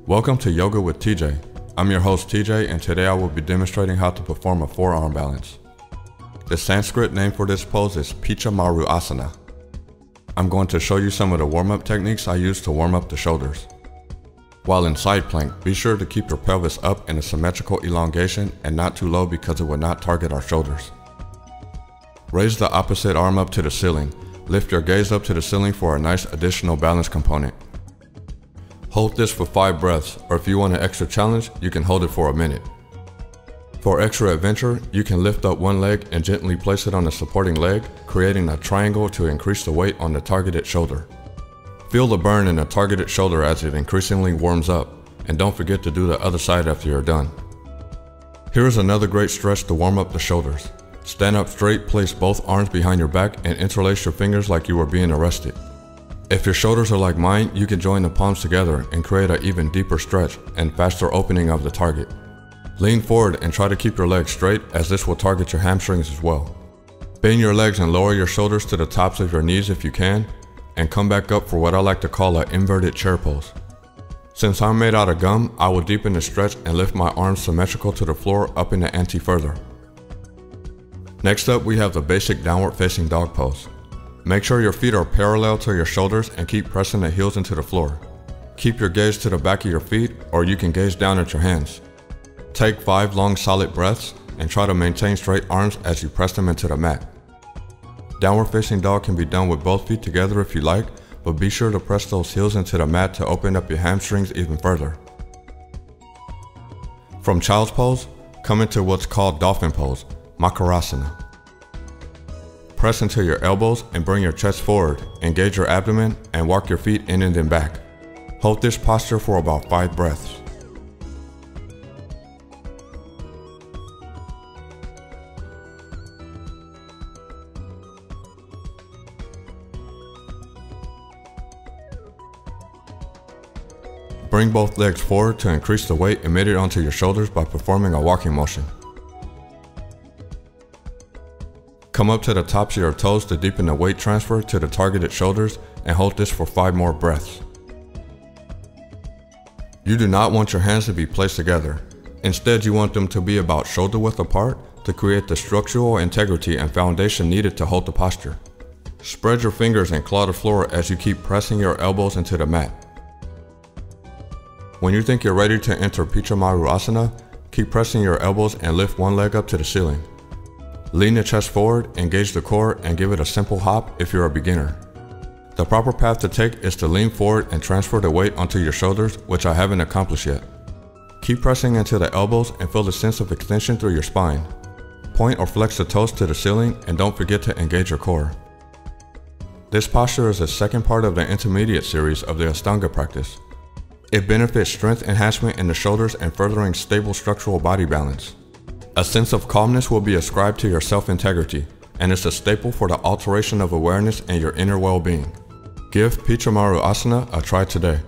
Welcome to Yoga with TeeJay. I'm your host TeeJay, and today I will be demonstrating how to perform a forearm balance. The Sanskrit name for this pose is Pinchamayurasana. I'm going to show you some of the warm-up techniques I use to warm up the shoulders. While in side plank, be sure to keep your pelvis up in a symmetrical elongation and not too low because it will not target our shoulders. Raise the opposite arm up to the ceiling. Lift your gaze up to the ceiling for a nice additional balance component. Hold this for 5 breaths, or if you want an extra challenge, you can hold it for a minute. For extra adventure, you can lift up one leg and gently place it on the supporting leg, creating a triangle to increase the weight on the targeted shoulder. Feel the burn in the targeted shoulder as it increasingly warms up, and don't forget to do the other side after you're done. Here is another great stretch to warm up the shoulders. Stand up straight, place both arms behind your back, and interlace your fingers like you were being arrested. If your shoulders are like mine, you can join the palms together and create an even deeper stretch and faster opening of the target. Lean forward and try to keep your legs straight, as this will target your hamstrings as well. Bend your legs and lower your shoulders to the tops of your knees if you can, and come back up for what I like to call an inverted chair pose. Since I'm made out of gum, I will deepen the stretch and lift my arms symmetrical to the floor up in the ante further. Next up, we have the basic downward facing dog pose. Make sure your feet are parallel to your shoulders and keep pressing the heels into the floor. Keep your gaze to the back of your feet, or you can gaze down at your hands. Take 5 long solid breaths and try to maintain straight arms as you press them into the mat. Downward facing dog can be done with both feet together if you like, but be sure to press those heels into the mat to open up your hamstrings even further. From child's pose, come into what's called Dolphin Pose, Mahrasana. Press into your elbows and bring your chest forward, engage your abdomen, and walk your feet in and then back. Hold this posture for about 5 breaths. Bring both legs forward to increase the weight emitted onto your shoulders by performing a walking motion. Come up to the tops of your toes to deepen the weight transfer to the targeted shoulders, and hold this for 5 more breaths. You do not want your hands to be placed together. Instead, you want them to be about shoulder width apart to create the structural integrity and foundation needed to hold the posture. Spread your fingers and claw the floor as you keep pressing your elbows into the mat. When you think you're ready to enter Pinchamayurasana, keep pressing your elbows and lift one leg up to the ceiling. Lean the chest forward, engage the core, and give it a simple hop if you're a beginner. The proper path to take is to lean forward and transfer the weight onto your shoulders, which I haven't accomplished yet. Keep pressing into the elbows and feel the sense of extension through your spine. Point or flex the toes to the ceiling, and don't forget to engage your core. This posture is the second part of the intermediate series of the Ashtanga practice. It benefits strength enhancement in the shoulders and furthering stable structural body balance. A sense of calmness will be ascribed to your self-integrity, and it's a staple for the alteration of awareness and your inner well-being. Give Pinchamayurasana a try today.